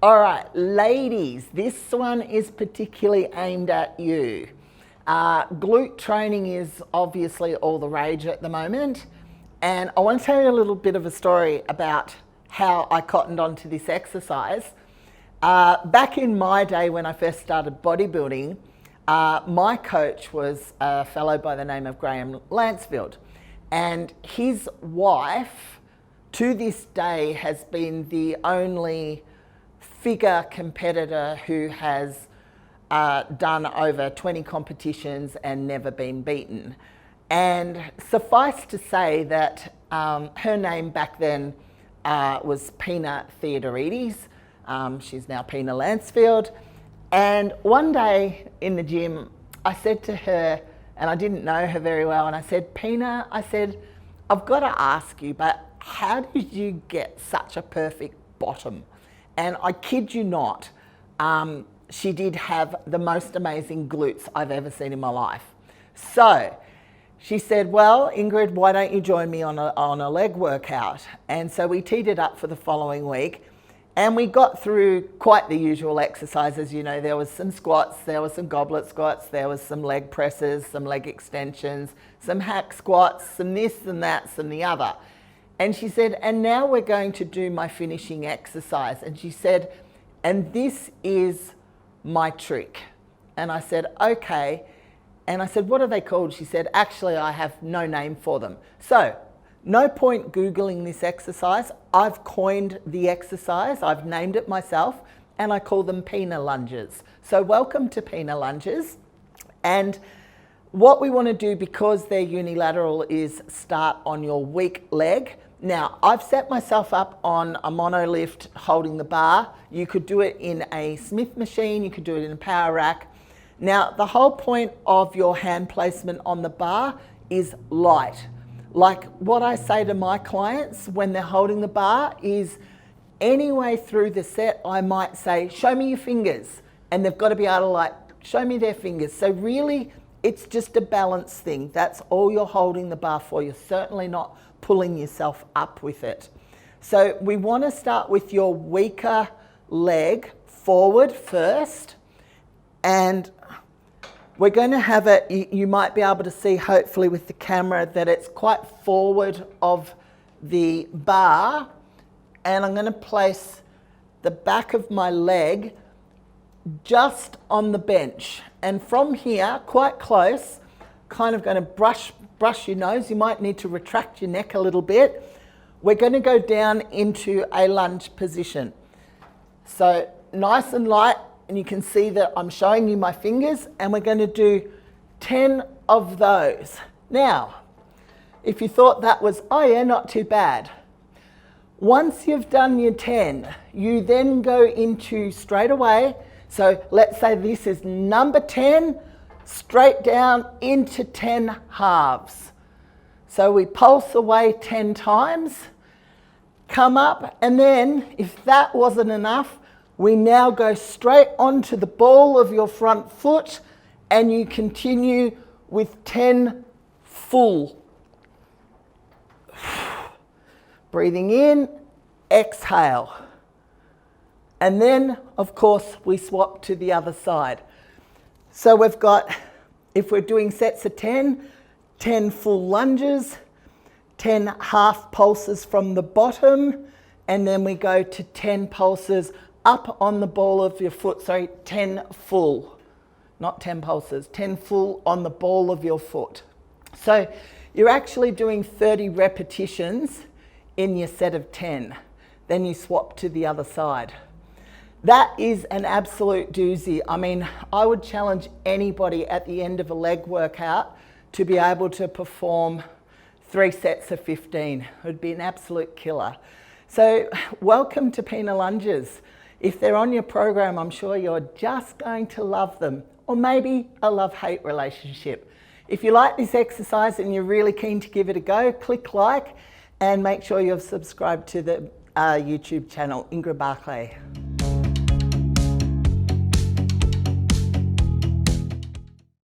All right, ladies, this one is particularly aimed at you. Glute training is obviously all the rage at the moment. And I want to tell you a little bit of a story about how I cottoned onto this exercise. Back in my day when I first started bodybuilding, my coach was a fellow by the name of Graham Lansfield. And his wife, to this day, has been the only figure competitor who has done over 20 competitions and never been beaten. And suffice to say that her name back then was Pina Theodorides. She's now Pina Lunges. And one day in the gym, I said to her, and I didn't know her very well, and I said, Pina, I said, I've got to ask you, but how did you get such a perfect bottom? And I kid you not, she did have the most amazing glutes I've ever seen in my life. So she said, well, Ingrid, why don't you join me on a leg workout? And so we teed it up for the following week. And we got through quite the usual exercises. You know, there was some squats, there was some goblet squats, there was some leg presses, some leg extensions, some hack squats, some this and that, some the other. And she said, and now we're going to do my finishing exercise. And she said, and this is my trick. And I said, okay. And I said, what are they called? She said, actually, I have no name for them. So no point Googling this exercise. I've coined the exercise. I've named it myself, and I call them Pina Lunges. So welcome to Pina Lunges. And what we want to do, because they're unilateral, is start on your weak leg. Now, I've set myself up on a monolift holding the bar. You could do it in a Smith machine, you could do it in a power rack. Now, the whole point of your hand placement on the bar is light. Like what I say to my clients when they're holding the bar is, anyway through the set, I might say, show me your fingers. And they've got to be able to like, show me their fingers. So really, it's just a balance thing. That's all you're holding the bar for. You're certainly not pulling yourself up with it. So we want to start with your weaker leg forward first. And we're going to have it, you might be able to see hopefully with the camera that it's quite forward of the bar. And I'm going to place the back of my leg just on the bench. And from here, quite close, kind of going to brush your nose. You might need to retract your neck a little bit. We're going to go down into a lunge position. So nice and light, and you can see that I'm showing you my fingers, and we're going to do 10 of those. Now, if you thought that was, oh yeah, not too bad. Once you've done your 10, you then go into straight away. So let's say this is number 10, straight down into 10 halves. So we pulse away 10 times, come up, and then if that wasn't enough, we now go straight onto the ball of your front foot, and you continue with 10 full. Breathing in, exhale. And then, of course, we swap to the other side. So we've got, if we're doing sets of 10, 10 full lunges, 10 half pulses from the bottom, and then we go to 10 pulses up on the ball of your foot. Sorry, 10 full, not 10 pulses, 10 full on the ball of your foot. So you're actually doing 30 repetitions in your set of 10. Then you swap to the other side. That is an absolute doozy. I mean, I would challenge anybody at the end of a leg workout to be able to perform 3 sets of 15. It would be an absolute killer. So welcome to Pina Lunges. If they're on your program, I'm sure you're just going to love them, or maybe a love-hate relationship. If you like this exercise and you're really keen to give it a go, click like and make sure you've subscribed to the YouTube channel, Ingrid Barclay.